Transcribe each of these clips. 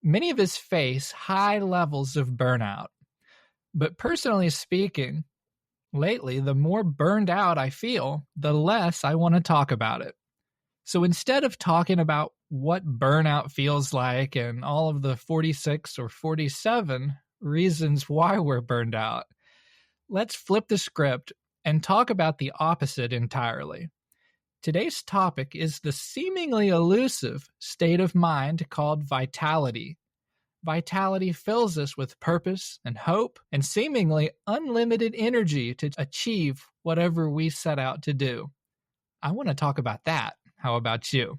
Many of us face high levels of burnout. But personally speaking, lately, the more burned out I feel, the less I want to talk about it. So instead of talking about what burnout feels like and all of the 46 or 47 reasons why we're burned out, let's flip the script and talk about the opposite entirely. Today's topic is the seemingly elusive state of mind called vitality. Vitality fills us with purpose and hope and seemingly unlimited energy to achieve whatever we set out to do. I want to talk about that. How about you?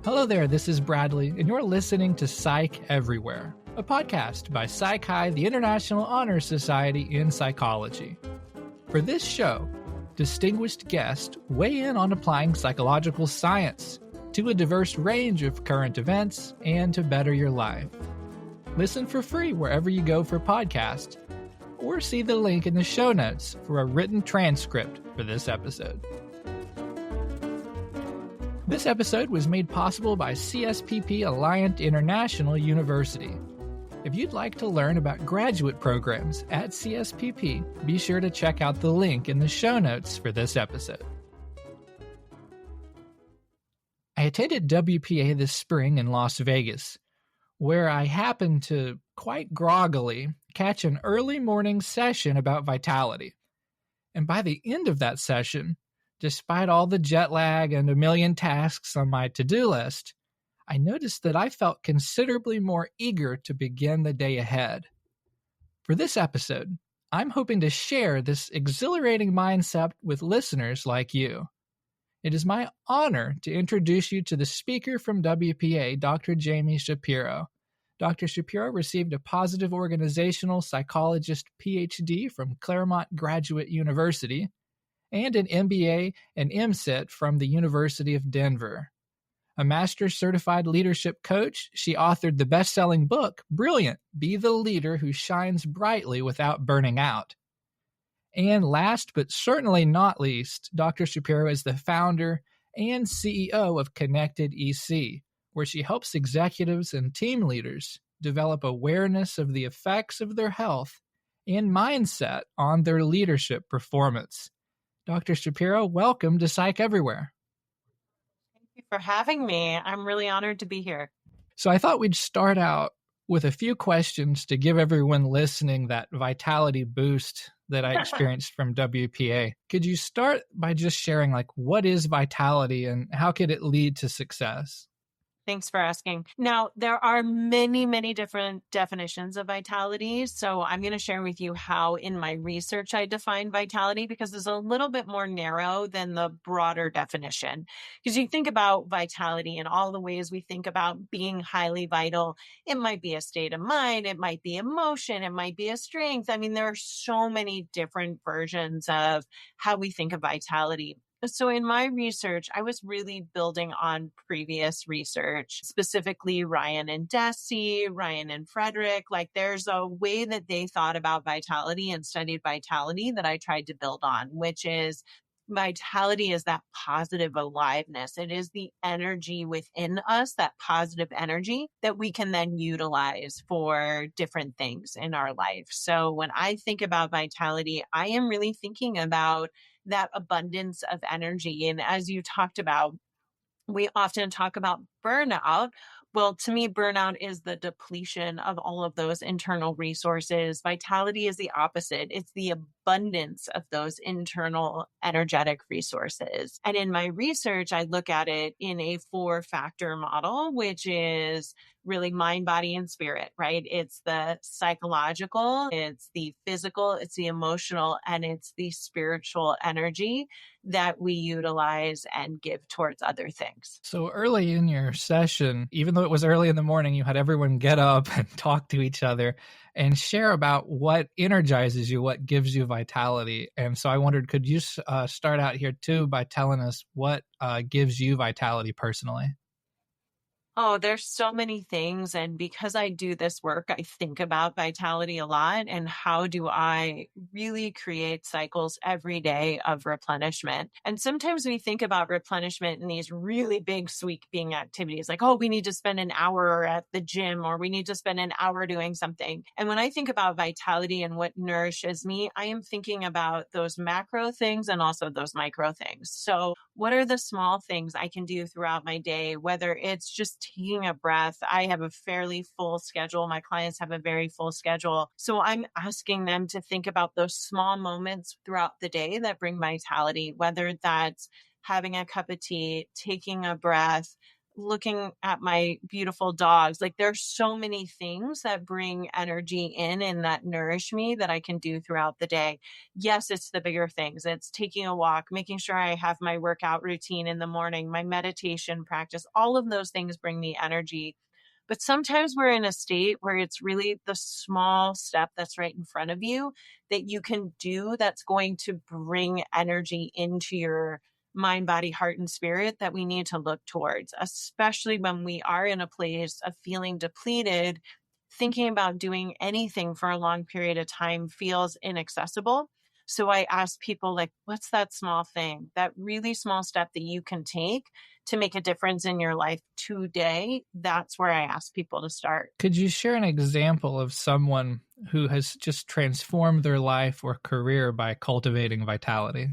Hello there, this is Bradley, and you're listening to Psych Everywhere, a podcast by Psych High, the International Honor Society in Psychology. For this show, distinguished guests weigh in on applying psychological science to a diverse range of current events and to better your life. Listen for free wherever you go for podcasts, or see the link in the show notes for a written transcript for this episode. This episode was made possible by CSPP Alliant International University. If you'd like to learn about graduate programs at CSPP, be sure to check out the link in the show notes for this episode. I attended WPA this spring in Las Vegas, where I happened to, quite groggily, catch an early morning session about vitality. And by the end of that session, despite all the jet lag and a million tasks on my to-do list, I noticed that I felt considerably more eager to begin the day ahead. For this episode, I'm hoping to share this exhilarating mindset with listeners like you. It is my honor to introduce you to the speaker from WPA, Dr. Jamie Shapiro. Dr. Shapiro received a positive organizational psychologist PhD from Claremont Graduate University and an MBA and MSIT from the University of Denver. A master's certified leadership coach, she authored the best-selling book, Brilliant, Be the Leader Who Shines Brightly Without Burning Out. And last but certainly not least, Dr. Shapiro is the founder and CEO of Connected EC, where she helps executives and team leaders develop awareness of the effects of their health and mindset on their leadership performance. Dr. Shapiro, welcome to Psych Everywhere. Thank you for having me. I'm really honored to be here. So I thought we'd start out with a few questions to give everyone listening that vitality boost that I experienced from WPA. Could you start by just sharing, what is vitality and how could it lead to success? Thanks for asking. Now, there are many, many different definitions of vitality. So I'm going to share with you how in my research I define vitality, because it's a little bit more narrow than the broader definition. Because you think about vitality in all the ways we think about being highly vital. It might be a state of mind. It might be emotion. It might be a strength. I mean, there are so many different versions of how we think of vitality. So in my research, I was really building on previous research, specifically Ryan and Deci, Ryan and Frederick. There's a way that they thought about vitality and studied vitality that I tried to build on, which is vitality is that positive aliveness. It is the energy within us, that positive energy that we can then utilize for different things in our life. So when I think about vitality, I am really thinking about that abundance of energy. And as you talked about, we often talk about burnout. Well, to me, burnout is the depletion of all of those internal resources. Vitality is the opposite. It's the abundance of those internal energetic resources. And in my research, I look at it in a 4-factor model, which is really mind, body, and spirit, right? It's the psychological, it's the physical, it's the emotional, and it's the spiritual energy that we utilize and give towards other things. So early in your session, even though it was early in the morning, you had everyone get up and talk to each other and share about what energizes you, what gives you vitality. And so I wondered, could you start out here too by telling us what gives you vitality personally? Oh, there's so many things. And because I do this work, I think about vitality a lot and how do I really create cycles every day of replenishment. And sometimes we think about replenishment in these really big sweeping activities like, oh, we need to spend an hour at the gym or we need to spend an hour doing something. And when I think about vitality and what nourishes me, I am thinking about those macro things and also those micro things. So, what are the small things I can do throughout my day, whether it's just taking a breath? I have a fairly full schedule. My clients have a very full schedule. So I'm asking them to think about those small moments throughout the day that bring vitality, whether that's having a cup of tea, taking a breath, looking at my beautiful dogs. Like there's so many things that bring energy in and that nourish me that I can do throughout the day. Yes, it's the bigger things. It's taking a walk, making sure I have my workout routine in the morning, my meditation practice. All of those things bring me energy. But sometimes we're in a state where it's really the small step that's right in front of you that you can do that's going to bring energy into your mind, body, heart, and spirit that we need to look towards, especially when we are in a place of feeling depleted. Thinking about doing anything for a long period of time feels inaccessible. So I ask people, like, what's that small thing, that really small step that you can take to make a difference in your life today? That's where I ask people to start. Could you share an example of someone who has just transformed their life or career by cultivating vitality?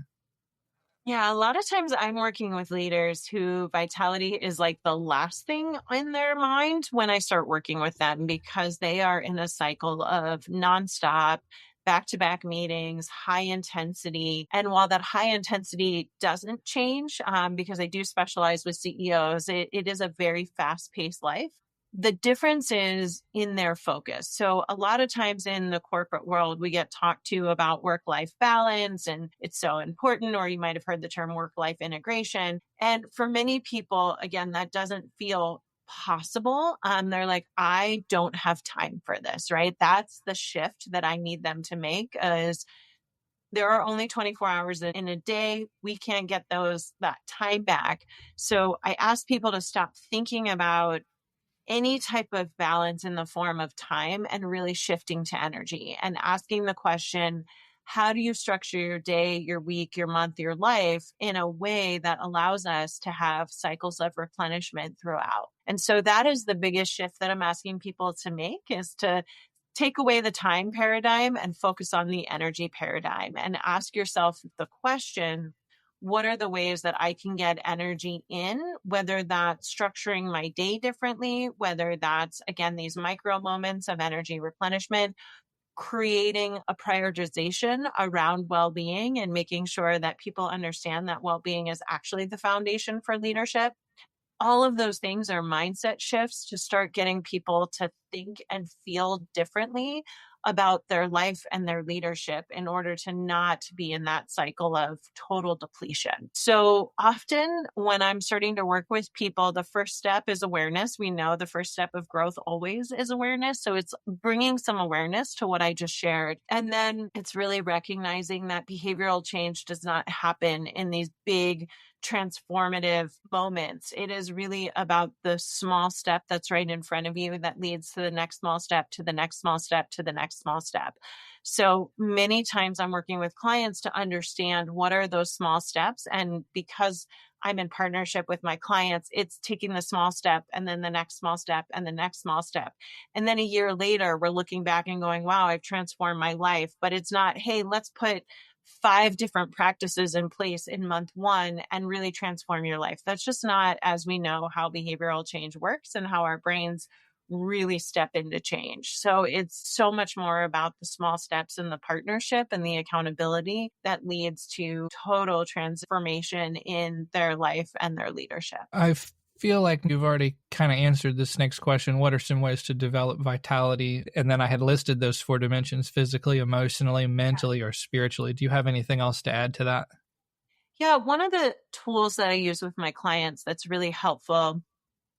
Yeah, a lot of times I'm working with leaders who vitality is like the last thing in their mind when I start working with them because they are in a cycle of nonstop back to back meetings, high intensity. And while that high intensity doesn't change, because I do specialize with CEOs, it is a very fast paced life. The difference is in their focus. So, a lot of times in the corporate world, we get talked to about work life balance and it's so important, or you might have heard the term work life integration. And for many people, again, that doesn't feel possible. They're like, I don't have time for this, right? That's the shift that I need them to make is there are only 24 hours in a day. We can't get that time back. So I ask people to stop thinking about any type of balance in the form of time and really shifting to energy and asking the question, how do you structure your day, your week, your month, your life in a way that allows us to have cycles of replenishment throughout? And so that is the biggest shift that I'm asking people to make is to take away the time paradigm and focus on the energy paradigm and ask yourself the question, what are the ways that I can get energy in, whether that's structuring my day differently, whether that's, again, these micro moments of energy replenishment, creating a prioritization around well being and making sure that people understand that well being is actually the foundation for leadership. All of those things are mindset shifts to start getting people to think and feel differently about their life and their leadership in order to not be in that cycle of total depletion. So often when I'm starting to work with people, the first step is awareness. We know the first step of growth always is awareness. So it's bringing some awareness to what I just shared. And then it's really recognizing that behavioral change does not happen in these big transformative moments. It is really about the small step that's right in front of you that leads to the next small step, to the next small step, to the next small step. So many times I'm working with clients to understand what are those small steps. And because I'm in partnership with my clients, it's taking the small step and then the next small step and the next small step. And then a year later, we're looking back and going, wow, I've transformed my life. But it's not, hey, let's put 5 different practices in place in month 1 and really transform your life. That's just not, as we know, how behavioral change works and how our brains really step into change. So it's so much more about the small steps and the partnership and the accountability that leads to total transformation in their life and their leadership. I feel like you've already kind of answered this next question. What are some ways to develop vitality? And then I had listed those 4 dimensions: physically, emotionally, mentally, or spiritually. Do you have anything else to add to that? Yeah, one of the tools that I use with my clients that's really helpful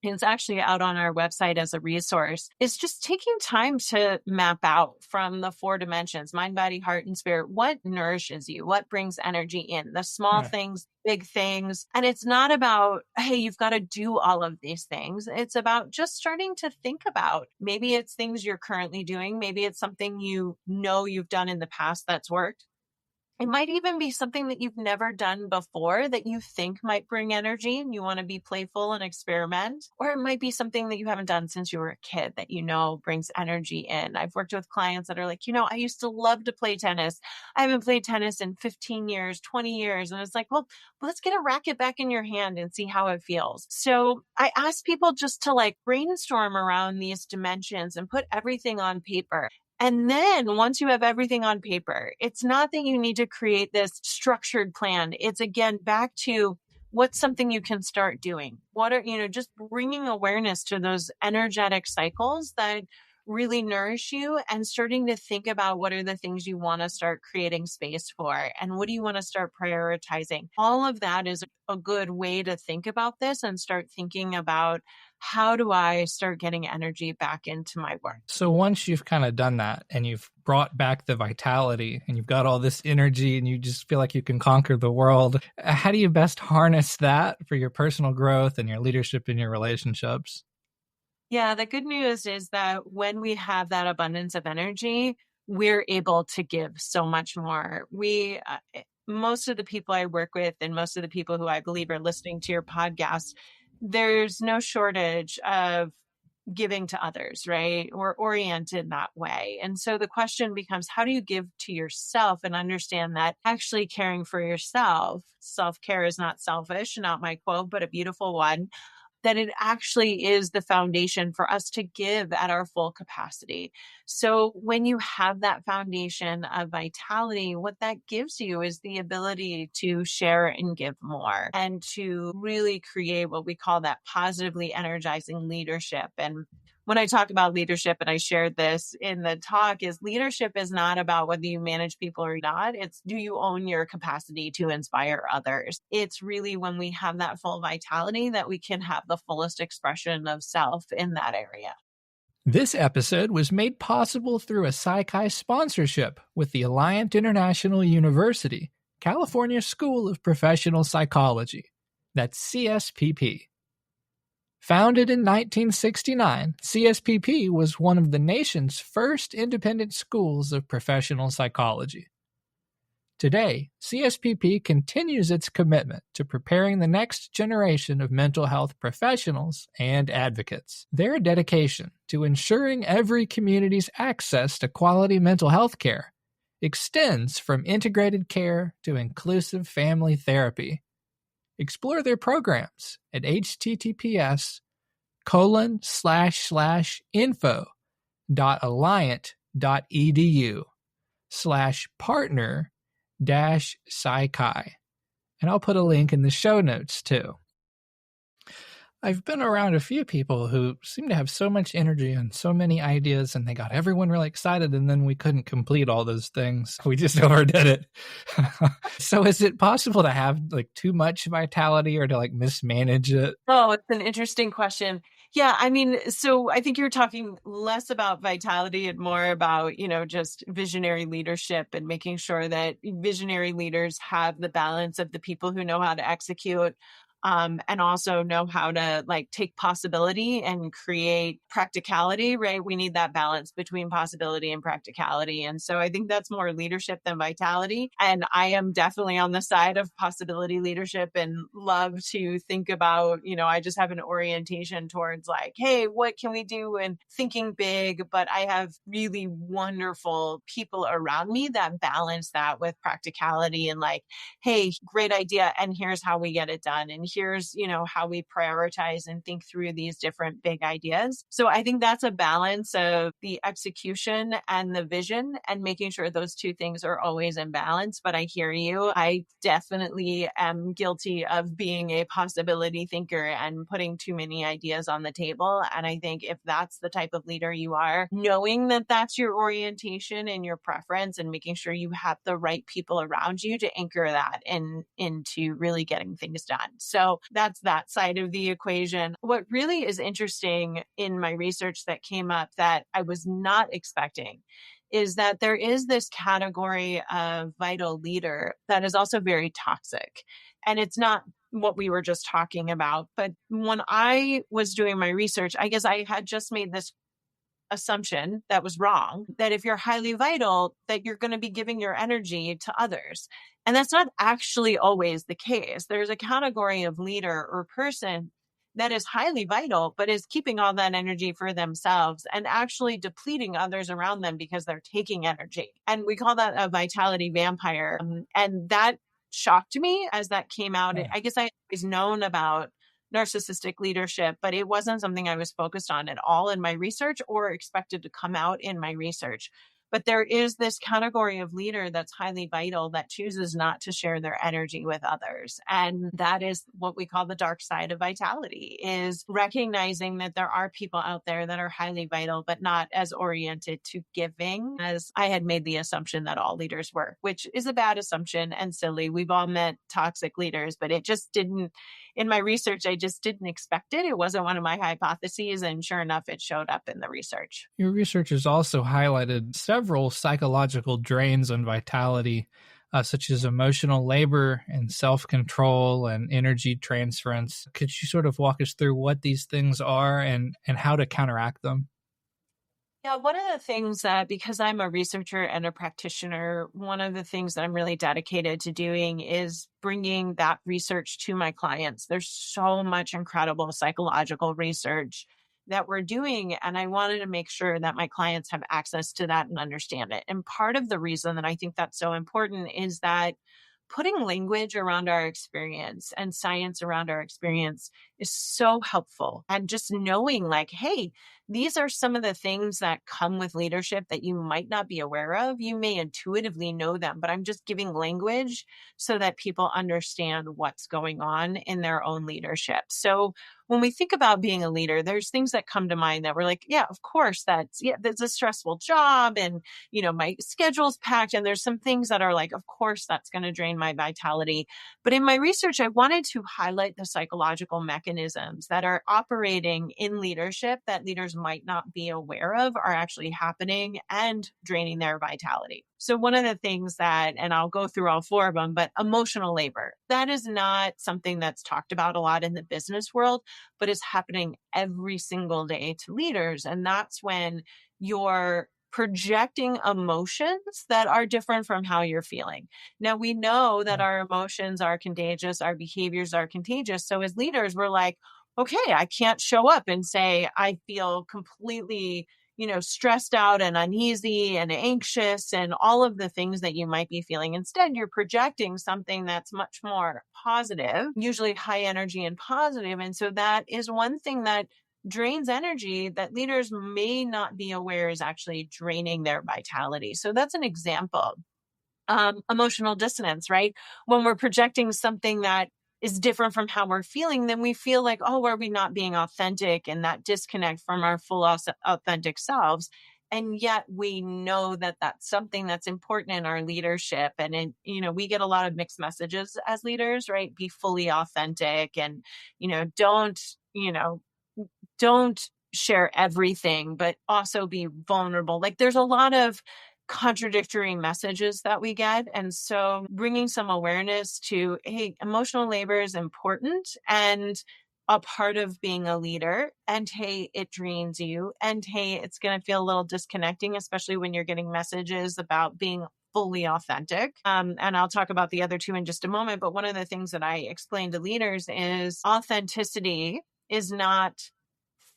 it's actually out on our website as a resource, is just taking time to map out from the 4 dimensions, mind, body, heart, and spirit, what nourishes you, what brings energy in, the small things, big things. And it's not about, hey, you've got to do all of these things. It's about just starting to think about, maybe it's things you're currently doing. Maybe it's something you know you've done in the past that's worked. It might even be something that you've never done before that you think might bring energy and you want to be playful and experiment. Or it might be something that you haven't done since you were a kid that you know brings energy in. I've worked with clients that are like, I used to love to play tennis. I haven't played tennis in 15 years, 20 years. And it's like, well, let's get a racket back in your hand and see how it feels. So I ask people just to brainstorm around these dimensions and put everything on paper. And then once you have everything on paper, it's not that you need to create this structured plan. It's again, back to what's something you can start doing. What are, just bringing awareness to those energetic cycles that really nourish you and starting to think about what are the things you want to start creating space for and what do you want to start prioritizing. All of that is a good way to think about this and start thinking about, how do I start getting energy back into my work? So once you've kind of done that and you've brought back the vitality and you've got all this energy and you just feel like you can conquer the world, how do you best harness that for your personal growth and your leadership in your relationships? Yeah, the good news is that when we have that abundance of energy, we're able to give so much more. Most of the people I work with and most of the people who I believe are listening to your podcast, there's no shortage of giving to others, right? We're oriented that way. And so the question becomes, how do you give to yourself and understand that actually caring for yourself, self-care is not selfish, not my quote, but a beautiful one, that it actually is the foundation for us to give at our full capacity. So when you have that foundation of vitality, what that gives you is the ability to share and give more and to really create what we call that positively energizing leadership. And when I talk about leadership, and I shared this in the talk, is leadership is not about whether you manage people or not. It's, do you own your capacity to inspire others? It's really when we have that full vitality that we can have the fullest expression of self in that area. This episode was made possible through a PsyChi sponsorship with the Alliant International University, California School of Professional Psychology. That's CSPP. Founded in 1969, CSPP was one of the nation's first independent schools of professional psychology. Today, CSPP continues its commitment to preparing the next generation of mental health professionals and advocates. Their dedication to ensuring every community's access to quality mental health care extends from integrated care to inclusive family therapy. Explore their programs at https://info.alliant.edu/partner-psychi. And I'll put a link in the show notes too. I've been around a few people who seem to have so much energy and so many ideas, and they got everyone really excited, and then we couldn't complete all those things. We just overdid it. So is it possible to have too much vitality or to mismanage it? Oh, it's an interesting question. Yeah, I mean, so I think you're talking less about vitality and more about, just visionary leadership and making sure that visionary leaders have the balance of the people who know how to execute, and also know how to take possibility and create practicality, right? We need that balance between possibility and practicality. And so I think that's more leadership than vitality. And I am definitely on the side of possibility leadership and love to think about, I just have an orientation towards hey, what can we do? And thinking big, but I have really wonderful people around me that balance that with practicality and hey, great idea. And here's how we get it done. And here's, how we prioritize and think through these different big ideas. So I think that's a balance of the execution and the vision and making sure those two things are always in balance. But I hear you. I definitely am guilty of being a possibility thinker and putting too many ideas on the table. And I think if that's the type of leader you are, knowing that that's your orientation and your preference and making sure you have the right people around you to anchor that into really getting things done. So So that's that side of the equation. What really is interesting in my research that came up that I was not expecting is that there is this category of vital leader that is also very toxic. And it's not what we were just talking about. But when I was doing my research, I guess I had just made this assumption that was wrong, that if you're highly vital, that you're going to be giving your energy to others. And that's not actually always the case. There's a category of leader or person that is highly vital, but is keeping all that energy for themselves and actually depleting others around them because they're taking energy. And we call that a vitality vampire. And that shocked me as that came out. I guess I always known about narcissistic leadership, but it wasn't something I was focused on at all in my research or expected to come out in my research. But there is this category of leader that's highly vital that chooses not to share their energy with others. And that is what we call the dark side of vitality, is recognizing that there are people out there that are highly vital, but not as oriented to giving as I had made the assumption that all leaders were, which is a bad assumption and silly. We've all met toxic leaders, but it just didn't, in my research, I just didn't expect it. It wasn't one of my hypotheses. And sure enough, it showed up in the research. Your research has also highlighted several psychological drains on vitality, such as emotional labor and self-control and energy transference. Could you sort of walk us through what these things are and how to counteract them? Yeah, one of the things that, because I'm a researcher and a practitioner, one of the things that I'm really dedicated to doing is bringing that research to my clients. There's so much incredible psychological research that we're doing, and I wanted to make sure that my clients have access to that and understand it. And part of the reason that I think that's so important is that putting language around our experience and science around our experience is so helpful. And just knowing, like, hey, these are some of the things that come with leadership that you might not be aware of. You may intuitively know them, but I'm just giving language so that people understand what's going on in their own leadership. So when we think about being a leader, there's things that come to mind that we're like, yeah, of course, that's a stressful job. And, my schedule's packed. And there's some things that are like, of course, that's going to drain my vitality. But in my research, I wanted to highlight the psychological mechanisms that are operating in leadership that leaders might not be aware of are actually happening and draining their vitality. So one of the things that, and I'll go through all four of them, but emotional labor, that is not something that's talked about a lot in the business world, but is happening every single day to leaders. And that's when you're projecting emotions that are different from how you're feeling. Now, we know that our emotions are contagious, our behaviors are contagious. So as leaders, we're like, okay, I can't show up and say, I feel completely stressed out and uneasy and anxious and all of the things that you might be feeling. Instead, you're projecting something that's much more positive, usually high energy and positive. And so that is one thing that drains energy that leaders may not be aware is actually draining their vitality. So that's an example. Emotional dissonance, right? When we're projecting something that is different from how we're feeling, then we feel like, oh, are we not being authentic, and that disconnect from our full authentic selves. And yet we know that that's something that's important in our leadership. And we get a lot of mixed messages as leaders, right? Be fully authentic and, don't share everything, but also be vulnerable. Like there's a lot of contradictory messages that we get. And so bringing some awareness to, hey, emotional labor is important and a part of being a leader. And hey, it drains you. And hey, it's going to feel a little disconnecting, especially when you're getting messages about being fully authentic. And I'll talk about the other two in just a moment. But one of the things that I explain to leaders is authenticity is not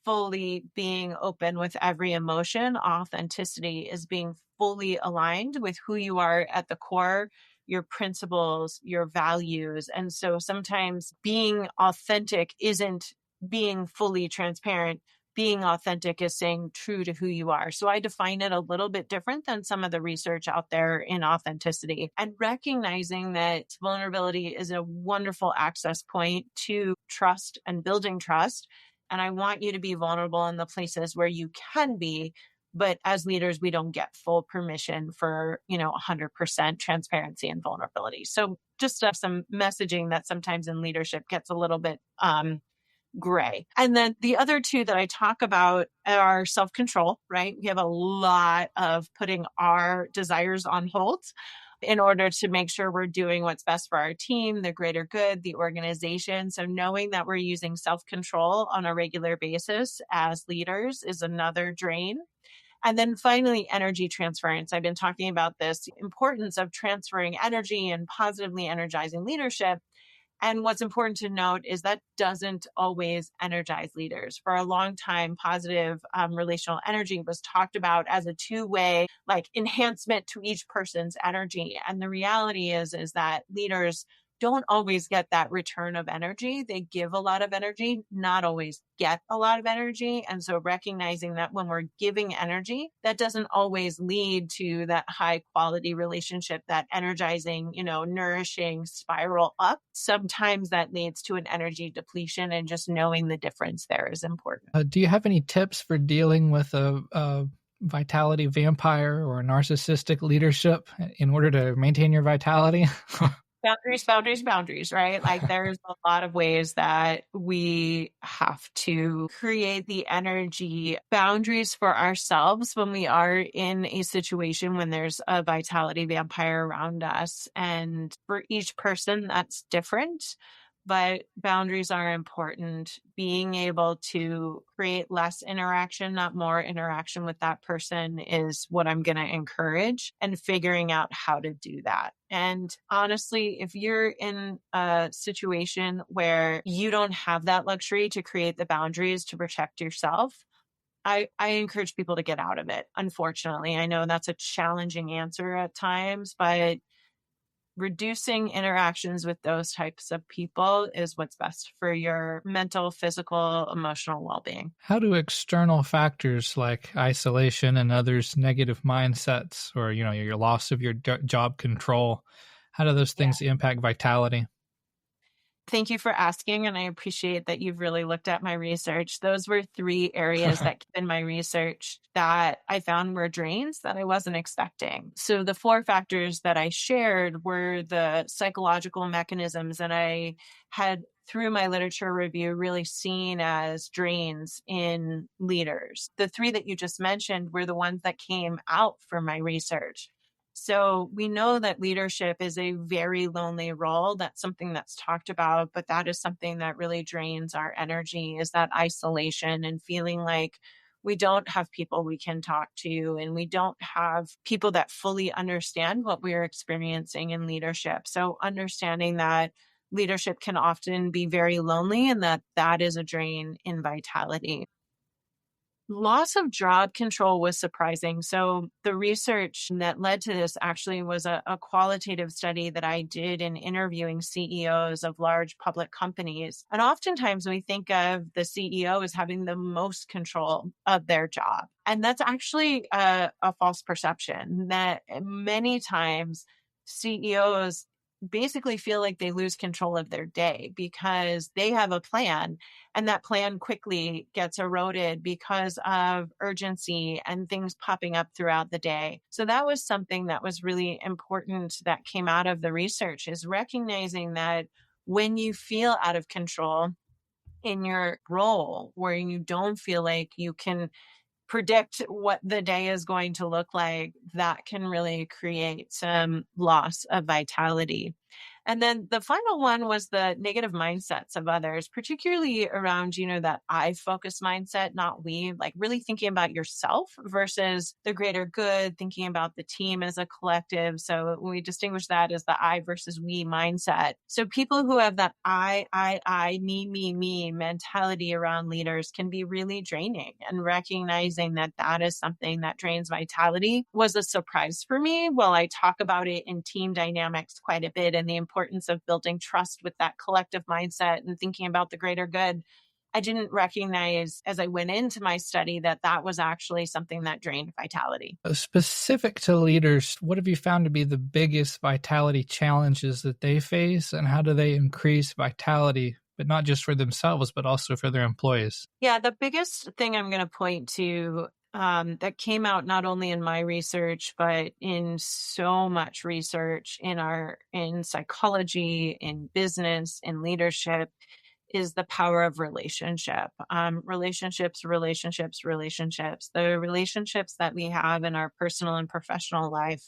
fully being open with every emotion. Authenticity is being fully aligned with who you are at the core, your principles, your values. And so sometimes being authentic isn't being fully transparent. Being authentic is staying true to who you are. So I define it a little bit different than some of the research out there in authenticity, and recognizing that vulnerability is a wonderful access point to trust and building trust. And I want you to be vulnerable in the places where you can be. But as leaders, we don't get full permission for, 100% transparency and vulnerability. So just some messaging that sometimes in leadership gets a little bit gray. And then the other two that I talk about are self-control, right? We have a lot of putting our desires on hold in order to make sure we're doing what's best for our team, the greater good, the organization. So knowing that we're using self-control on a regular basis as leaders is another drain. And then finally, energy transference. I've been talking about this importance of transferring energy and positively energizing leadership. And what's important to note is that doesn't always energize leaders. For a long time, positive relational energy was talked about as a two-way like enhancement to each person's energy. And the reality is that leaders don't always get that return of energy. They give a lot of energy, not always get a lot of energy. And so recognizing that when we're giving energy, that doesn't always lead to that high quality relationship, that energizing, nourishing spiral up. Sometimes that leads to an energy depletion, and just knowing the difference there is important. Do you have any tips for dealing with a vitality vampire or narcissistic leadership in order to maintain your vitality? Boundaries, right? Like there's a lot of ways that we have to create the energy boundaries for ourselves when we are in a situation when there's a vitality vampire around us. And for each person, that's different. But boundaries are important. Being able to create less interaction, not more interaction with that person is what I'm going to encourage, and figuring out how to do that. And honestly, if you're in a situation where you don't have that luxury to create the boundaries to protect yourself, I encourage people to get out of it. Unfortunately, I know that's a challenging answer at times, but reducing interactions with those types of people is what's best for your mental, physical, emotional well-being. How do external factors like isolation and others' negative mindsets, or your loss of your job control, how do those things impact vitality? Thank you for asking, and I appreciate that you've really looked at my research. Those were 3 areas that came in my research that I found were drains that I wasn't expecting. So the 4 factors that I shared were the psychological mechanisms that I had, through my literature review, really seen as drains in leaders. The 3 that you just mentioned were the ones that came out from my research. So we know that leadership is a very lonely role. That's something that's talked about, but that is something that really drains our energy, is that isolation and feeling like we don't have people we can talk to, and we don't have people that fully understand what we're experiencing in leadership. So understanding that leadership can often be very lonely, and that is a drain in vitality. Loss of job control was surprising. So the research that led to this actually was a qualitative study that I did in interviewing CEOs of large public companies. And oftentimes we think of the CEO as having the most control of their job. And that's actually a false perception, that many times CEOs basically feel like they lose control of their day because they have a plan, and that plan quickly gets eroded because of urgency and things popping up throughout the day. So that was something that was really important that came out of the research, is recognizing that when you feel out of control in your role, where you don't feel like you can predict what the day is going to look like, that can really create some loss of vitality. And then the final one was the negative mindsets of others, particularly around, that I focus mindset, not we, like really thinking about yourself versus the greater good, thinking about the team as a collective. So we distinguish that as the I versus we mindset. So people who have that I, me mentality around leaders can be really draining, and recognizing that that is something that drains vitality was a surprise for me. While I talk about it in team dynamics quite a bit, and the importance of building trust with that collective mindset and thinking about the greater good, I didn't recognize as I went into my study that that was actually something that drained vitality. Specific to leaders, what have you found to be the biggest vitality challenges that they face, and how do they increase vitality, but not just for themselves, but also for their employees? Yeah, the biggest thing I'm going to point to that came out not only in my research, but in so much research in psychology, in business, in leadership, is the power of relationship. Relationships. The relationships that we have in our personal and professional life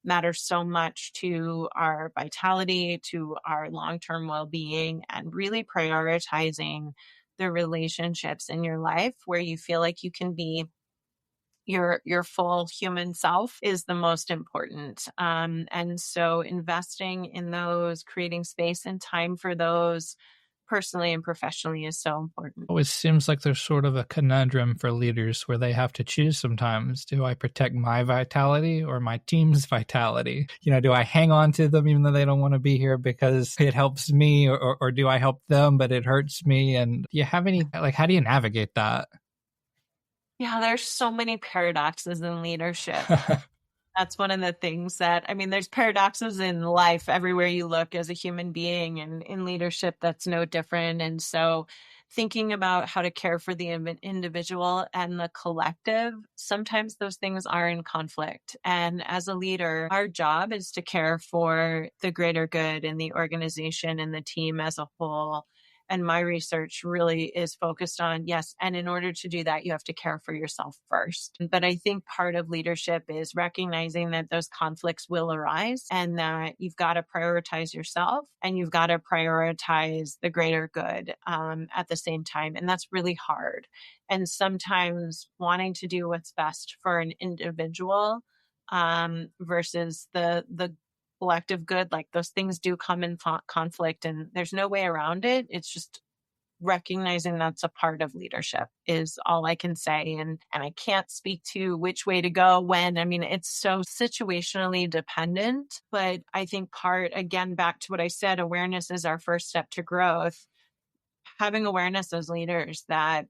matter so much to our vitality, to our long-term well-being, and really prioritizing the relationships in your life where you feel like you can be your full human self is the most important. And so investing in those, creating space and time for those personally and professionally is so important. Always seems like there's sort of a conundrum for leaders where they have to choose sometimes. Do I protect my vitality or my team's vitality? Do I hang on to them even though they don't want to be here because it helps me, or do I help them but it hurts me? And do you have any, how do you navigate that? Yeah, there's so many paradoxes in leadership. That's one of the things that, there's paradoxes in life everywhere you look as a human being, and in leadership, that's no different. And so thinking about how to care for the individual and the collective, sometimes those things are in conflict. And as a leader, our job is to care for the greater good in the organization and the team as a whole. And my research really is focused on, yes, and in order to do that, you have to care for yourself first. But I think part of leadership is recognizing that those conflicts will arise and that you've got to prioritize yourself and you've got to prioritize the greater good at the same time. And that's really hard. And sometimes wanting to do what's best for an individual versus the collective good, like those things do come in conflict, and there's no way around it. It's just recognizing that's a part of leadership is all I can say. And I can't speak to which way to go when. It's so situationally dependent, but I think again, back to what I said, awareness is our first step to growth. Having awareness as leaders that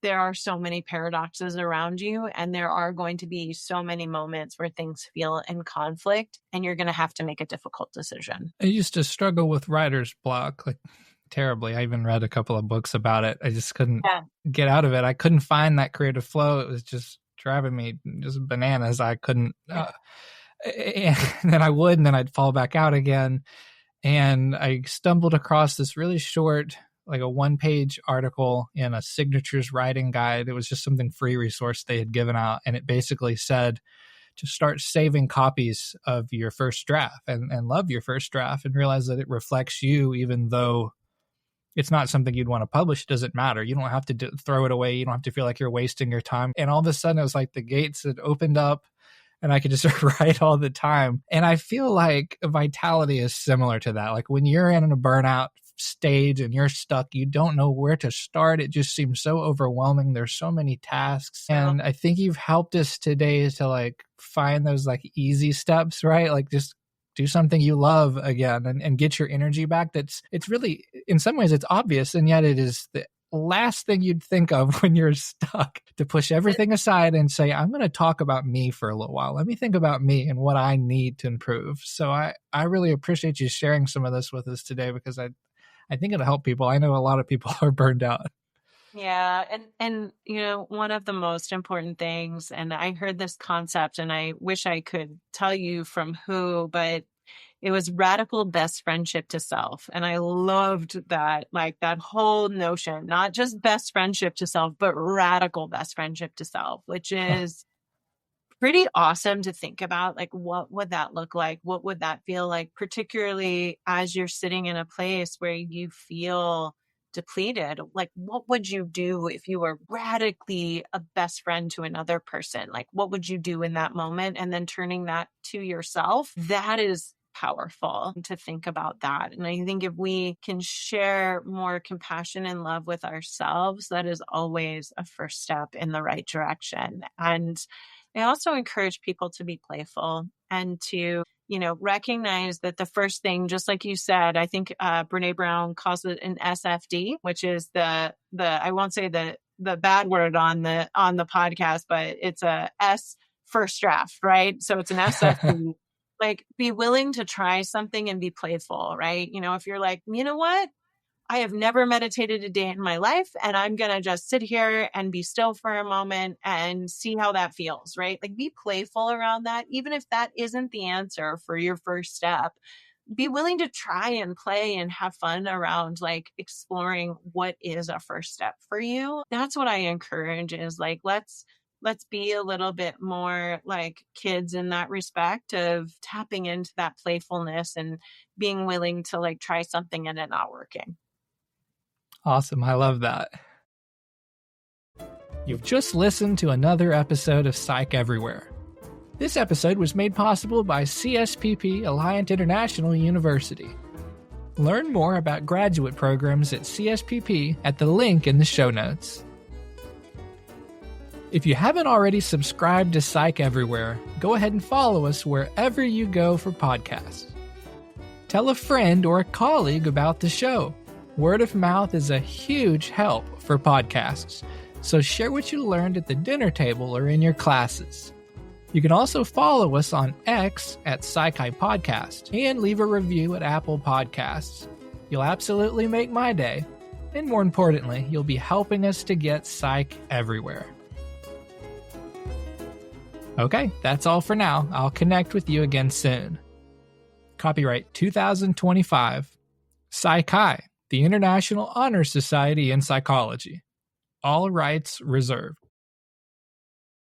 there are so many paradoxes around you, and there are going to be so many moments where things feel in conflict, and you're going to have to make a difficult decision. I used to struggle with writer's block, terribly. I even read a couple of books about it. I just couldn't get out of it. I couldn't find that creative flow. It was just driving me just bananas. I couldn't, and then I would, and then I'd fall back out again. And I stumbled across this really short, a 1-page article in a signatures writing guide. It was just something free resource they had given out. And it basically said to start saving copies of your first draft and love your first draft and realize that it reflects you, even though it's not something you'd want to publish. It doesn't matter. You don't have to throw it away. You don't have to feel like you're wasting your time. And all of a sudden it was like the gates had opened up and I could just write all the time. And I feel like vitality is similar to that. Like when you're in a burnout stage and you're stuck, you don't know where to start. It just seems so overwhelming. There's so many tasks. And I think you've helped us today to find those easy steps, right? Just do something you love again and get your energy back. It's really, in some ways it's obvious, and yet it is the last thing you'd think of when you're stuck, to push everything aside and say, I'm going to talk about me for a little while. Let me think about me and what I need to improve. So I really appreciate you sharing some of this with us today, because I think it'll help people. I know a lot of people are burned out. Yeah. And one of the most important things, and I heard this concept and I wish I could tell you from who, but it was radical best friendship to self. And I loved that, that whole notion, not just best friendship to self, but radical best friendship to self, which is pretty awesome to think about. What would that look like? What would that feel like, particularly as you're sitting in a place where you feel depleted? What would you do if you were radically a best friend to another person? What would you do in that moment? And then turning that to yourself, that is powerful to think about that. And I think if we can share more compassion and love with ourselves, that is always a first step in the right direction. And I also encourage people to be playful and to, recognize that the first thing, just like you said, I think Brene Brown calls it an SFD, which is the I won't say the bad word on the podcast, but it's a S first draft, right? So it's an SFD. Be willing to try something and be playful, right? If you're like, you know what? I have never meditated a day in my life, and I'm going to just sit here and be still for a moment and see how that feels, right? Like, be playful around that. Even if that isn't the answer for your first step, be willing to try and play and have fun around like exploring what is a first step for you. That's what I encourage, is like, let's be a little bit more like kids in that respect of tapping into that playfulness and being willing to like try something and it not working. Awesome. I love that. You've just listened to another episode of Psych Everywhere. This episode was made possible by CSPP Alliant International University. Learn more about graduate programs at CSPP at the link in the show notes. If you haven't already subscribed to Psych Everywhere, go ahead and follow us wherever you go for podcasts. Tell a friend or a colleague about the show. Word of mouth is a huge help for podcasts, so share what you learned at the dinner table or in your classes. You can also follow us on X at PsychI Podcast and leave a review at Apple Podcasts. You'll absolutely make my day. And more importantly, you'll be helping us to get Psych everywhere. Okay, that's all for now. I'll connect with you again soon. Copyright 2025. PsychI, the International Honor Society in Psychology. All rights reserved.